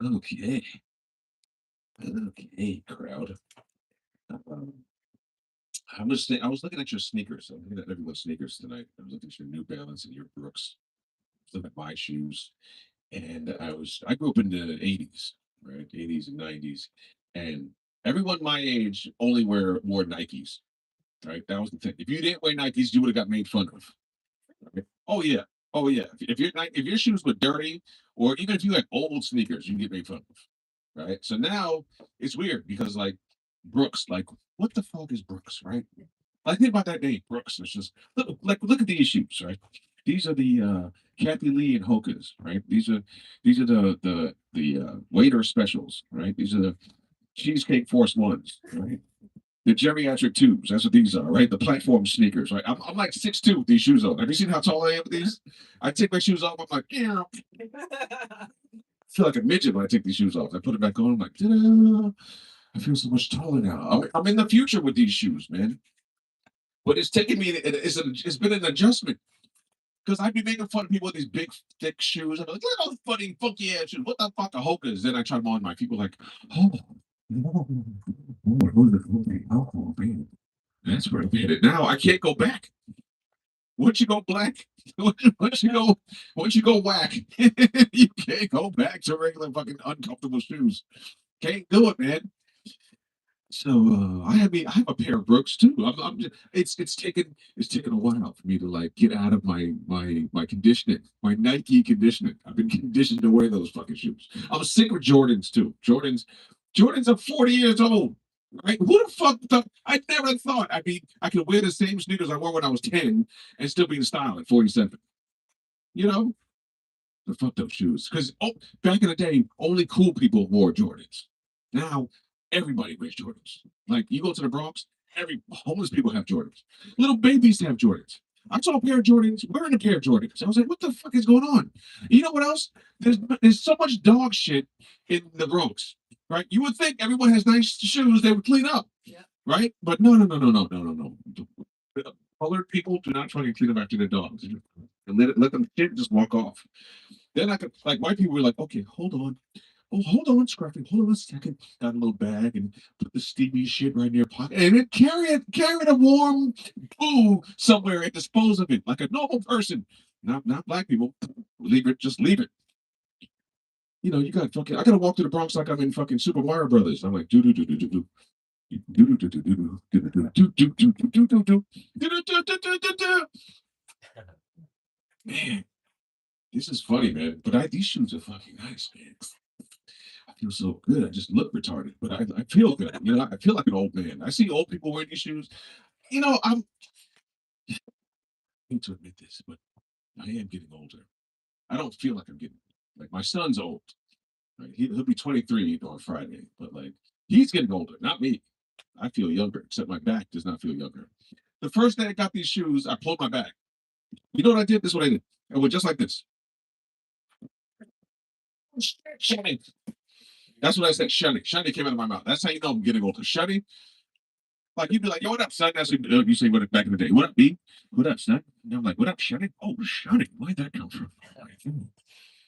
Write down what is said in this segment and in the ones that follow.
Okay. Okay, crowd. Um, I was looking at your sneakers. I'm looking at everyone's sneakers tonight. I was looking at your New Balance and your Brooks. I was looking at my shoes. And I grew up in the 80s, right? 80s and 90s. And everyone my age only wore Nikes, right? That was the thing. If you didn't wear Nikes, you would have got made fun of. Right? Oh yeah. Oh yeah. If your shoes were dirty, or even if you had old sneakers, you can get made fun of. Right. So now it's weird because like Brooks, like what the fuck is Brooks, right? Like think about that name, Brooks. It's just look at these shoes, right? These are the Kathy Lee and Hokas, right? These are the waiter specials, right? These are the Cheesecake Force ones, right? The geriatric tubes, that's what these are, right? The platform sneakers, right? I'm like 6'2" with these shoes on. Have you seen how tall I am with these? I take my shoes off, I'm like, yeah. I feel like a midget when I take these shoes off. I put it back on, I'm like, ta-da! I feel so much taller now. I'm in the future with these shoes, man. But it's taken me, it's been an adjustment because I'd be making fun of people with these big, thick shoes. I'm like, look at those funny, funky ass shoes. What the fuck are Hokas? Then I try them on my people like, oh, oh, man. That's where I made it. Now I can't go back. Once you go black, once you go, once you go whack, you can't go back to regular fucking uncomfortable shoes. Can't do it, man. So I have a pair of Brooks too. It's taken a while for me to like get out of my conditioning, my Nike conditioning. I've been conditioned to wear those fucking shoes. I'm sick of Jordans too. Jordans are 40 years old. Right? Who the fuck thought? I never thought. I mean, I could wear the same sneakers I wore when I was 10 and still be in style at 47. You know, the fucked up shoes. Because back in the day, only cool people wore Jordans. Now everybody wears Jordans. Like you go to the Bronx, every homeless people have Jordans. Little babies have Jordans. I saw a pair of Jordans wearing a pair of Jordans. I was like, what the fuck is going on? You know what else? There's so much dog shit in the Bronx, right? You would think everyone has nice shoes they would clean up, yeah, right? But no. Colored people do not try to clean up after their dogs. And let them shit just walk off. Then I could like white people were like, okay, hold on. Oh, hold on, Scruffy. Hold on a second. Got a little bag and put the steamy shit right in your pocket. And then carry it a warm poo somewhere and dispose of it like a normal person. Not black people. Leave it, just leave it. You know, you got fucking I gotta walk to the Bronx like I'm in fucking Super Mario Brothers. I'm like do do do do do do. Do do do do do do do do do do do do do do do. Man, this is funny, man. But these shoes are fucking nice, man. I feel so good. I just look retarded, but I feel good. You know, I feel like an old man. I see old people wearing these shoes. You know, I hate to admit this, but I am getting older. I don't feel like I'm getting like my son's old. Right? He'll be 23 on Friday, but like he's getting older, not me. I feel younger, except my back does not feel younger. The first day I got these shoes, I pulled my back. You know what I did? This is what I did. I went just like this. Shunny. That's what I said. Shunny. Shunny came out of my mouth. That's how you know I'm getting older. Shunny. Like you'd be like, "Yo, what up, son?" That's what you say. What back in the day? What up, B? What up, son? And I'm like, "What up, Shunny?" Oh, Shunny. Where'd that come from? Like,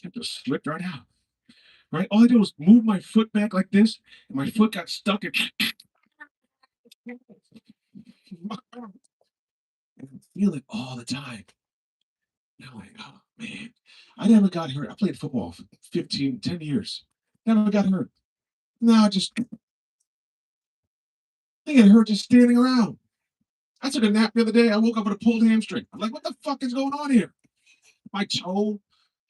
it just slipped right out. Right. All I did was move my foot back like this, and my foot got stuck in. I feel it all the time. And I'm like, oh man, I never got hurt. I played football for 15, 10 years. Never got hurt. No, I just I get hurt just standing around. I took a nap the other day. I woke up with a pulled hamstring. I'm like, what the fuck is going on here? My toe,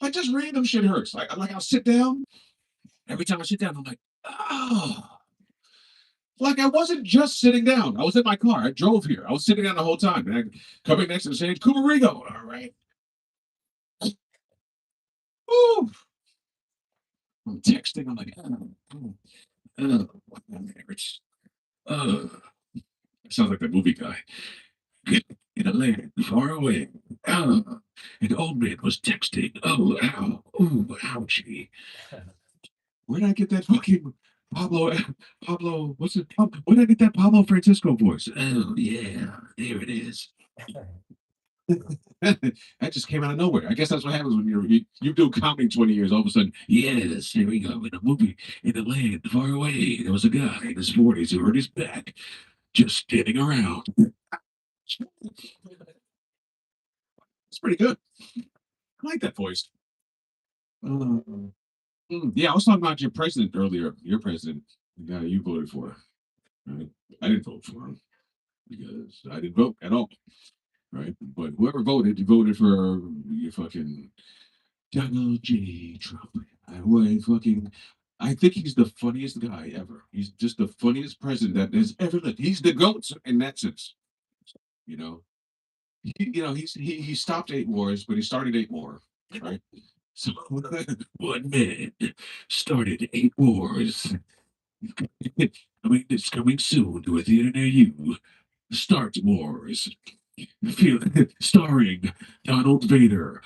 like just random shit hurts. Like I'll sit down. Every time I sit down, I'm like, oh. Like I wasn't just sitting down. I was in my car. I drove here. I was sitting down the whole time. And I coming next to the stage, REGO. All right. Ooh. I'm texting. I'm like, it's, oh. Sounds like the movie guy. In a land far away. An old man was texting. Oh, ow. Ooh, ouchie. Where did I get that fucking Pablo? Pablo, what's it? Where did I get that Pablo Francisco voice? Oh, yeah. There it is. That just came out of nowhere. I guess that's what happens when you do comedy 20 years. All of a sudden, yes, here we go. In a movie in a land far away, there was a guy in his 40s who hurt his back just standing around. It's pretty good. I like that voice. Uh, yeah, I was talking about your president earlier. Your president, the guy you voted for. Right? I didn't vote for him because I didn't vote at all. Right? But whoever voted, you voted for you fucking Donald J. Trump. I think he's the funniest guy ever. He's just the funniest president that has ever lived. He's the goat in that sense. You know, he stopped 8 wars, but he started 8 more. Right. So one man started 8 wars. It's coming soon to a theater near you. Start Wars. Feel, starring Donald Vader.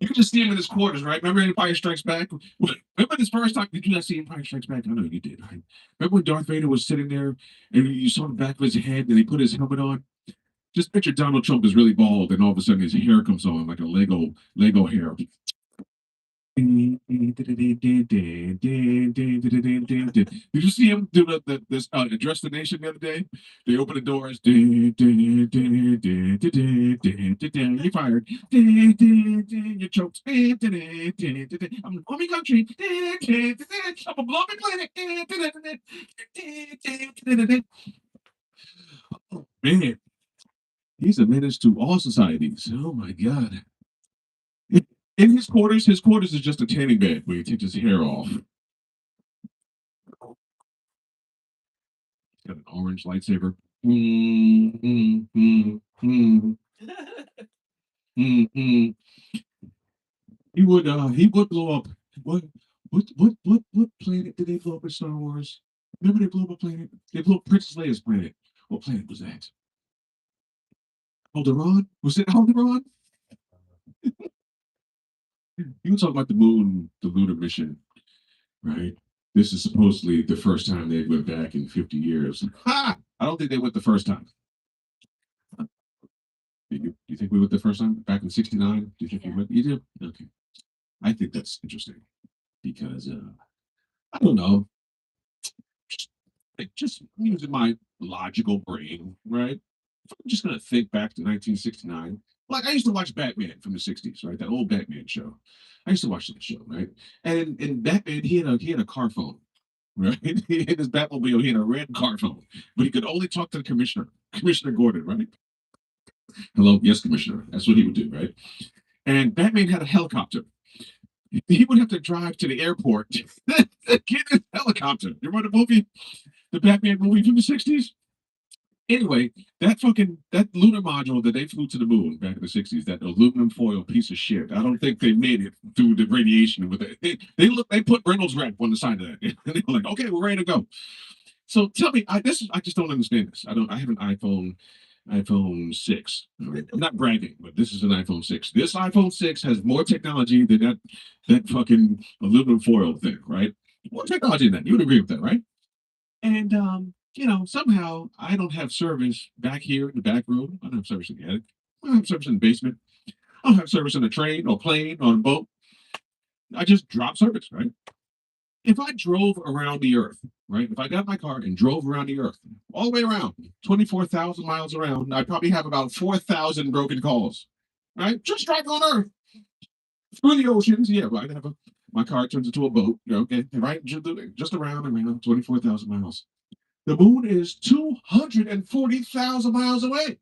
You can just see him in his quarters, right? Remember Empire Strikes Back? Remember this first time? Did you not see Empire Strikes Back? I know you did, right? Remember when Darth Vader was sitting there and you saw the back of his head and he put his helmet on? Just picture Donald Trump is really bald and all of a sudden his hair comes on like a Lego hair. Did you see him do this address the nation the other day? They open the doors. You fired. You choked. I'm a mommy country. I'm a blow planet. Man, he's a menace to all societies. Oh my God. In his quarters is just a tanning bed where he takes his hair off. He's got an orange lightsaber. Mm, mm, mm, mm, mm, mm. He would blow up. What what planet did they blow up in Star Wars? Remember they blew up a planet? They blew up Princess Leia's planet. What planet was that? Alderaan? Was it Alderaan? You were talking about the moon, the lunar mission, right? This is supposedly the first time they went back in 50 years. Ha! I don't think they went the first time. Do you think we went the first time back in '69? Do you think we went? You did? Okay. I think that's interesting because I don't know, just using my logical brain, right? I'm just gonna think back to 1969. Like I used to watch Batman from the '60s, right? That old Batman show. I used to watch that show, right? And in Batman, he had a car phone, right? He had his Batmobile. He had a red car phone, but he could only talk to the commissioner, Commissioner Gordon, right? Hello, yes, Commissioner. That's what he would do, right? And Batman had a helicopter. He would have to drive to the airport to get his helicopter. You remember the movie, the Batman movie from the '60s? Anyway, that lunar module that they flew to the moon back in the '60s, that aluminum foil piece of shit. I don't think they made it through the radiation with it. They put Reynolds wrap on the side of that. They were like, okay, we're ready to go. So tell me, I just don't understand this. I have an iPhone 6. Right? I'm not bragging, but this is an iPhone 6. This iPhone 6 has more technology than that fucking aluminum foil thing, right? More technology than that. You would agree with that, right? And somehow I don't have service back here in the back room. I don't have service in the attic. I don't have service in the basement. I don't have service on a train or plane or a boat. I just drop service, right? If I drove around the earth, right? If I got my car and drove around the earth, all the way around, 24,000 miles around, I'd probably have about 4,000 broken calls, right? Just driving on earth through the oceans. Yeah, right. My car turns into a boat, okay, right? Just around and around 24,000 miles. The moon is 240,000 miles away.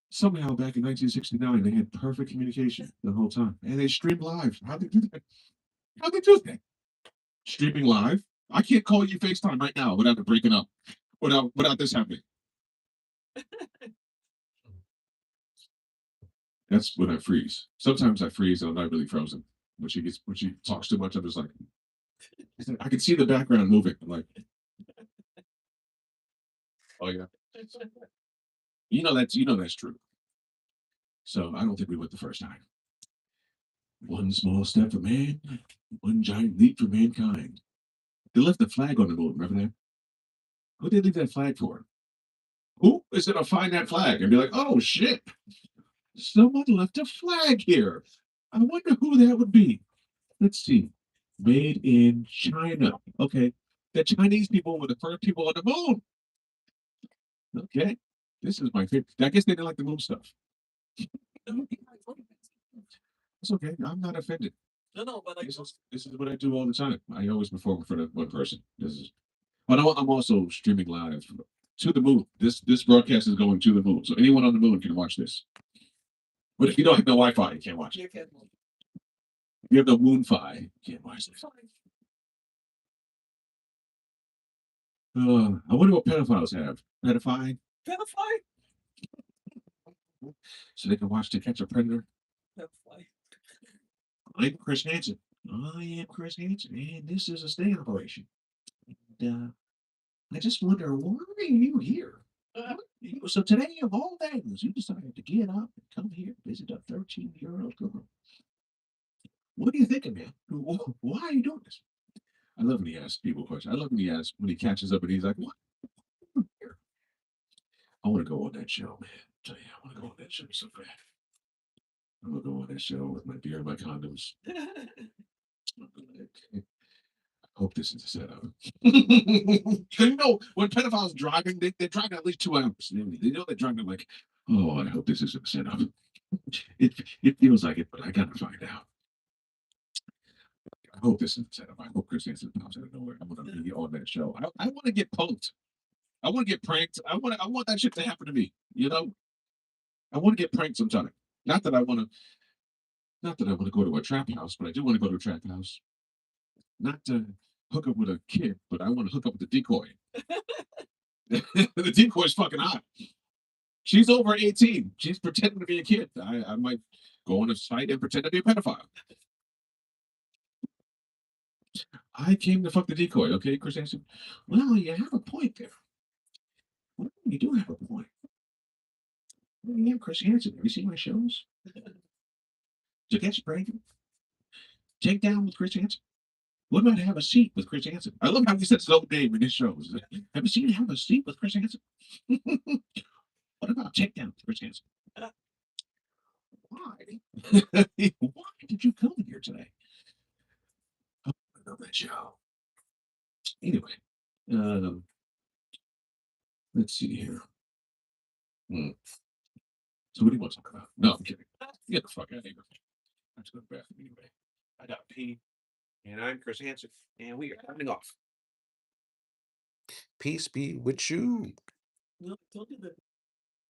Somehow, back in 1969, they had perfect communication the whole time, and they streamed live. How'd they do that? How'd they do that? Streaming live. I can't call you FaceTime right now without it breaking up, without this happening. That's when I freeze. Sometimes I freeze and I'm not really frozen. When she talks too much, I'm just like I can see the background moving. I'm like, oh yeah, that's true. So I don't think we went the first time. One small step for man, one giant leap for mankind. They left the flag on the moon. Remember that? What did they leave that flag for? Who is gonna find that flag and be like, "Oh shit, someone left a flag here. I wonder who that would be." Let's see. Made in China. Okay. The Chinese people were the first people on the moon. Okay. This is my favorite. I guess they didn't like the moon stuff. It's okay. I'm not offended. This is what I do all the time. I always perform for the one person. This is, but I'm also streaming live to the moon. This broadcast is going to the moon, so anyone on the moon can watch this. But if you don't have no Wi-Fi, you can't watch it. If you have no Moon-Fi, you can't watch this. I wonder what pedophiles have. Pedophile? So they can watch To Catch a Predator. I'm Chris Hansen. I am Chris Hansen, and this is a sting operation. And, I just wonder, why are you here? So today, of all days, you decided to get up and come here and visit a 13-year-old girl. What are you thinking, man? Why are you doing this? I love when he asks people questions. I love when he asks, when he catches up and he's like, "What? I want to go on that show, man. Tell you, I want to go on that show so bad. I want to go on that show with my beer and my condoms. I hope this is a setup." You know, when pedophiles driving, they're driving at least 2 hours. They know they're driving like, oh, I hope this isn't a setup. It feels like it, but I gotta find out. I hope this isn't a setup. I hope Chris Hansen pops out of nowhere. I want to be on that show. I want to get punked. I want to get pranked. I want that shit to happen to me. You know, I want to get pranked sometime. Not that I want to. Not that I want to go to a trap house, but I do want to go to a trap house. Not to hook up with a kid, but I want to hook up with the decoy. The decoy's fucking hot. She's over 18. She's pretending to be a kid. I might go on a site and pretend to be a pedophile. I came to fuck the decoy, okay, Chris Hansen? Well, you have a point there. Well, you do have a point. Well, yeah, Chris Hansen. Have you seen my shows? To catch break, take down with Chris Hansen. What about have a seat with Chris Hansen? I love how he says his own name in his shows. Have you seen have a seat with Chris Hansen? What about take down with Chris Hansen? Why? Why did you come here today? Oh, I love that show. Anyway, um, let's see here. Hmm. So what do you want to talk about? No, I'm kidding. Get the fuck out of here. I'm just going to the bathroom anyway. I got pee, and I'm Chris Hansen, and we are signing off. Peace be with you.